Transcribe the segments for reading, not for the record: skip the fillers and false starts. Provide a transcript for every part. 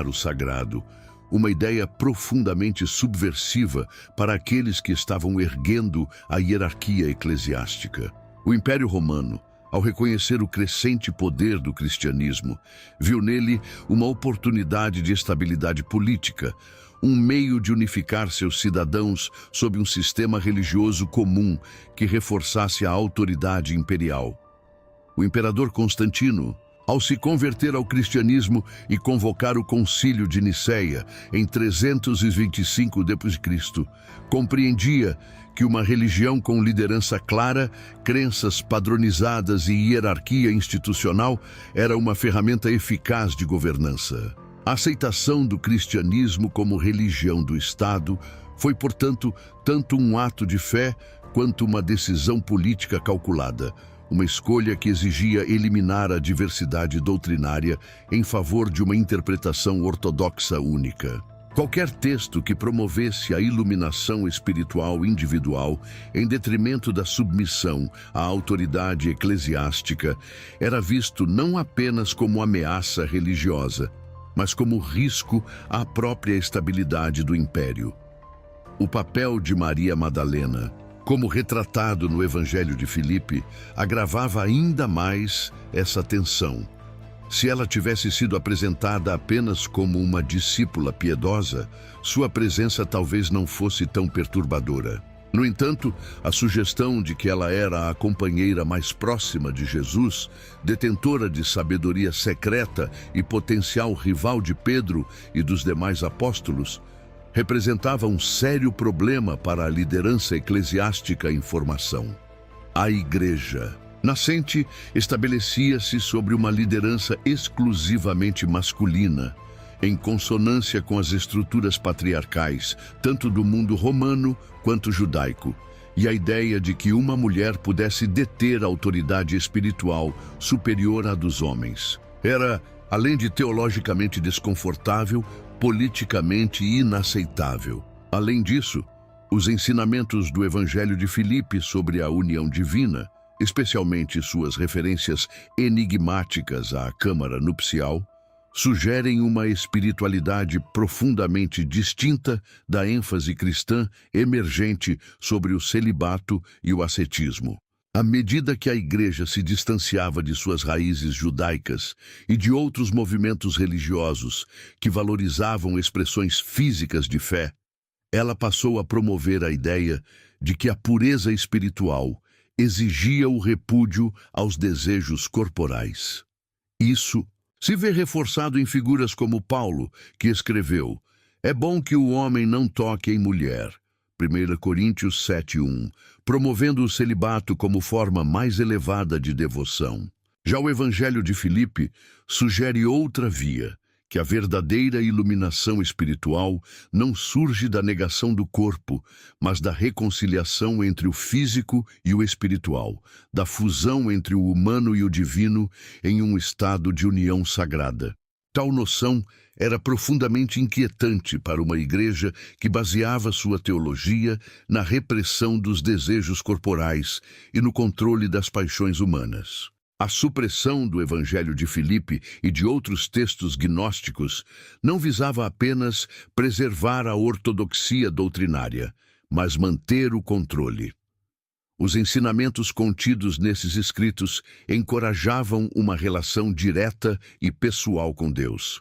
O sagrado, uma ideia profundamente subversiva para aqueles que estavam erguendo a hierarquia eclesiástica. O Império Romano, ao reconhecer o crescente poder do cristianismo, viu nele uma oportunidade de estabilidade política, um meio de unificar seus cidadãos sob um sistema religioso comum que reforçasse a autoridade imperial. O imperador Constantino, ao se converter ao cristianismo e convocar o Concílio de Nicéia em 325 d.C., compreendia que uma religião com liderança clara, crenças padronizadas e hierarquia institucional era uma ferramenta eficaz de governança. A aceitação do cristianismo como religião do Estado foi, portanto, tanto um ato de fé quanto uma decisão política calculada, uma escolha que exigia eliminar a diversidade doutrinária em favor de uma interpretação ortodoxa única. Qualquer texto que promovesse a iluminação espiritual individual em detrimento da submissão à autoridade eclesiástica era visto não apenas como ameaça religiosa, mas como risco à própria estabilidade do império. O papel de Maria Madalena, como retratado no Evangelho de Filipe, agravava ainda mais essa tensão. Se ela tivesse sido apresentada apenas como uma discípula piedosa, sua presença talvez não fosse tão perturbadora. No entanto, a sugestão de que ela era a companheira mais próxima de Jesus, detentora de sabedoria secreta e potencial rival de Pedro e dos demais apóstolos, representava um sério problema para a liderança eclesiástica em formação. A Igreja nascente estabelecia-se sobre uma liderança exclusivamente masculina, em consonância com as estruturas patriarcais, tanto do mundo romano quanto judaico, e a ideia de que uma mulher pudesse deter a autoridade espiritual superior à dos homens. Era, além de teologicamente desconfortável, politicamente inaceitável. Além disso, os ensinamentos do Evangelho de Filipe sobre a união divina, especialmente suas referências enigmáticas à câmara nupcial, sugerem uma espiritualidade profundamente distinta da ênfase cristã emergente sobre o celibato e o ascetismo. À medida que a Igreja se distanciava de suas raízes judaicas e de outros movimentos religiosos que valorizavam expressões físicas de fé, ela passou a promover a ideia de que a pureza espiritual exigia o repúdio aos desejos corporais. Isso se vê reforçado em figuras como Paulo, que escreveu: "É bom que o homem não toque em mulher", 1 Coríntios 7:1, promovendo o celibato como forma mais elevada de devoção. Já o Evangelho de Filipe sugere outra via, que a verdadeira iluminação espiritual não surge da negação do corpo, mas da reconciliação entre o físico e o espiritual, da fusão entre o humano e o divino em um estado de união sagrada. Tal noção era profundamente inquietante para uma igreja que baseava sua teologia na repressão dos desejos corporais e no controle das paixões humanas. A supressão do Evangelho de Filipe e de outros textos gnósticos não visava apenas preservar a ortodoxia doutrinária, mas manter o controle. Os ensinamentos contidos nesses escritos encorajavam uma relação direta e pessoal com Deus.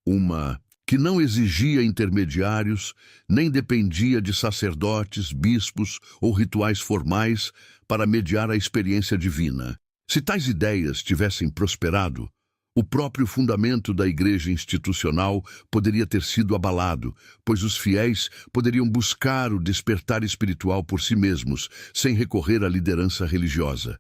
Uma que não exigia intermediários, nem dependia de sacerdotes, bispos ou rituais formais para mediar a experiência divina. Se tais ideias tivessem prosperado, o próprio fundamento da igreja institucional poderia ter sido abalado, pois os fiéis poderiam buscar o despertar espiritual por si mesmos, sem recorrer à liderança religiosa.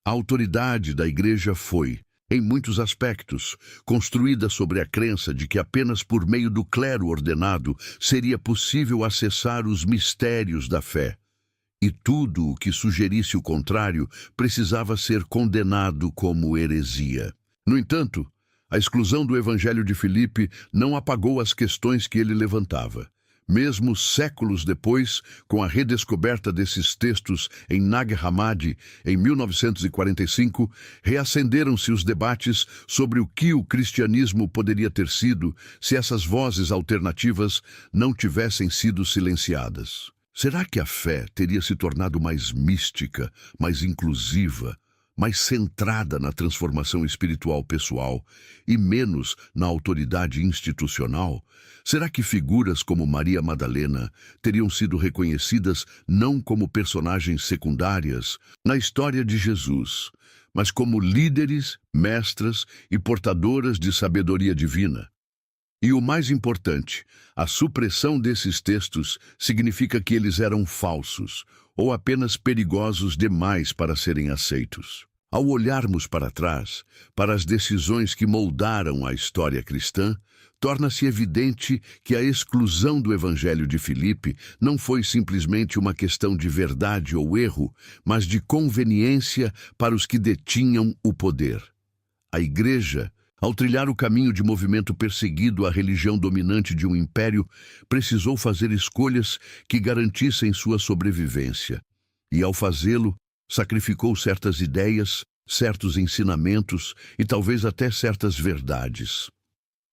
A autoridade da igreja foi, em muitos aspectos, construída sobre a crença de que apenas por meio do clero ordenado seria possível acessar os mistérios da fé. E tudo o que sugerisse o contrário precisava ser condenado como heresia. No entanto, a exclusão do Evangelho de Filipe não apagou as questões que ele levantava. Mesmo séculos depois, com a redescoberta desses textos em Nag Hammadi, em 1945, reacenderam-se os debates sobre o que o cristianismo poderia ter sido se essas vozes alternativas não tivessem sido silenciadas. Será que a fé teria se tornado mais mística, mais inclusiva, mais centrada na transformação espiritual pessoal e menos na autoridade institucional? Será que figuras como Maria Madalena teriam sido reconhecidas não como personagens secundárias na história de Jesus, mas como líderes, mestras e portadoras de sabedoria divina? E o mais importante, a supressão desses textos significa que eles eram falsos ou apenas perigosos demais para serem aceitos. Ao olharmos para trás, para as decisões que moldaram a história cristã, torna-se evidente que a exclusão do Evangelho de Filipe não foi simplesmente uma questão de verdade ou erro, mas de conveniência para os que detinham o poder. A Igreja, ao trilhar o caminho de movimento perseguido à religião dominante de um império, precisou fazer escolhas que garantissem sua sobrevivência. E, ao fazê-lo, sacrificou certas ideias, certos ensinamentos e talvez até certas verdades.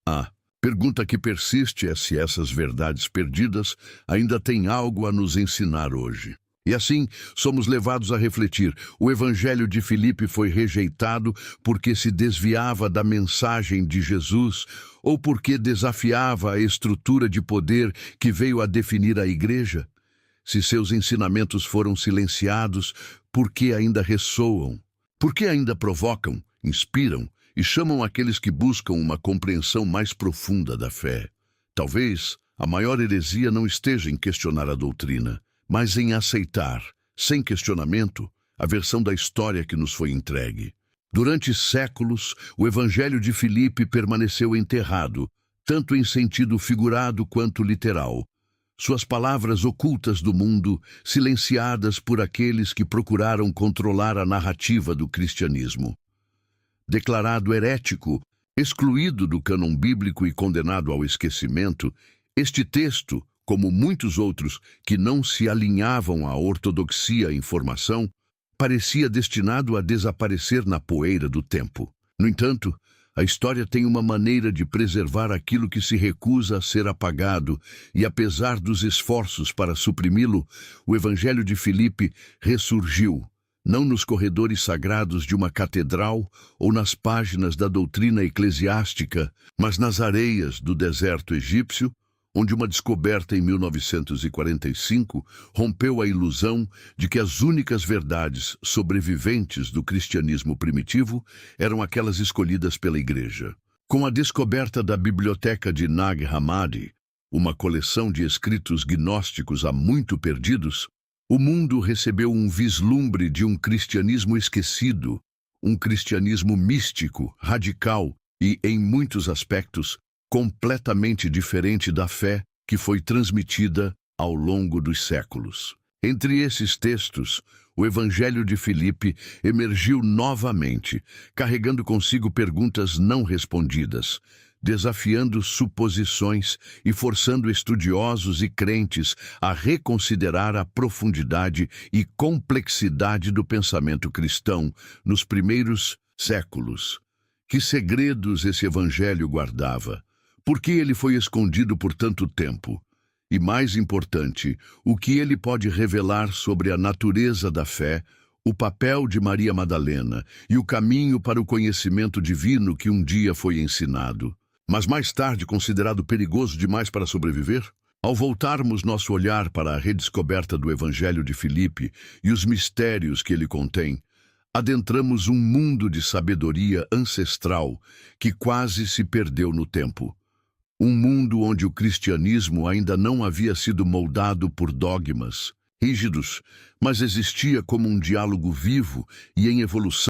A pergunta que persiste é se essas verdades perdidas ainda têm algo a nos ensinar hoje. E assim, somos levados a refletir: o Evangelho de Filipe foi rejeitado porque se desviava da mensagem de Jesus ou porque desafiava a estrutura de poder que veio a definir a Igreja? Se seus ensinamentos foram silenciados, por que ainda ressoam? Por que ainda provocam, inspiram e chamam aqueles que buscam uma compreensão mais profunda da fé? Talvez a maior heresia não esteja em questionar a doutrina, mas em aceitar, sem questionamento, a versão da história que nos foi entregue. Durante séculos, o Evangelho de Filipe permaneceu enterrado, tanto em sentido figurado quanto literal. Suas palavras ocultas do mundo, silenciadas por aqueles que procuraram controlar a narrativa do cristianismo. Declarado herético, excluído do cânon bíblico e condenado ao esquecimento, este texto, como muitos outros que não se alinhavam à ortodoxia em formação, parecia destinado a desaparecer na poeira do tempo. No entanto, a história tem uma maneira de preservar aquilo que se recusa a ser apagado, e apesar dos esforços para suprimi-lo, o Evangelho de Filipe ressurgiu, não nos corredores sagrados de uma catedral ou nas páginas da doutrina eclesiástica, mas nas areias do deserto egípcio, onde uma descoberta em 1945 rompeu a ilusão de que as únicas verdades sobreviventes do cristianismo primitivo eram aquelas escolhidas pela Igreja. Com a descoberta da Biblioteca de Nag Hammadi, uma coleção de escritos gnósticos há muito perdidos, o mundo recebeu um vislumbre de um cristianismo esquecido, um cristianismo místico, radical e, em muitos aspectos, completamente diferente da fé que foi transmitida ao longo dos séculos. Entre esses textos, o Evangelho de Filipe emergiu novamente, carregando consigo perguntas não respondidas, desafiando suposições e forçando estudiosos e crentes a reconsiderar a profundidade e complexidade do pensamento cristão nos primeiros séculos. Que segredos esse Evangelho guardava? Por que ele foi escondido por tanto tempo? E, mais importante, o que ele pode revelar sobre a natureza da fé, o papel de Maria Madalena e o caminho para o conhecimento divino que um dia foi ensinado, mas mais tarde considerado perigoso demais para sobreviver? Ao voltarmos nosso olhar para a redescoberta do Evangelho de Filipe e os mistérios que ele contém, adentramos um mundo de sabedoria ancestral que quase se perdeu no tempo. Um mundo onde o cristianismo ainda não havia sido moldado por dogmas rígidos, mas existia como um diálogo vivo e em evolução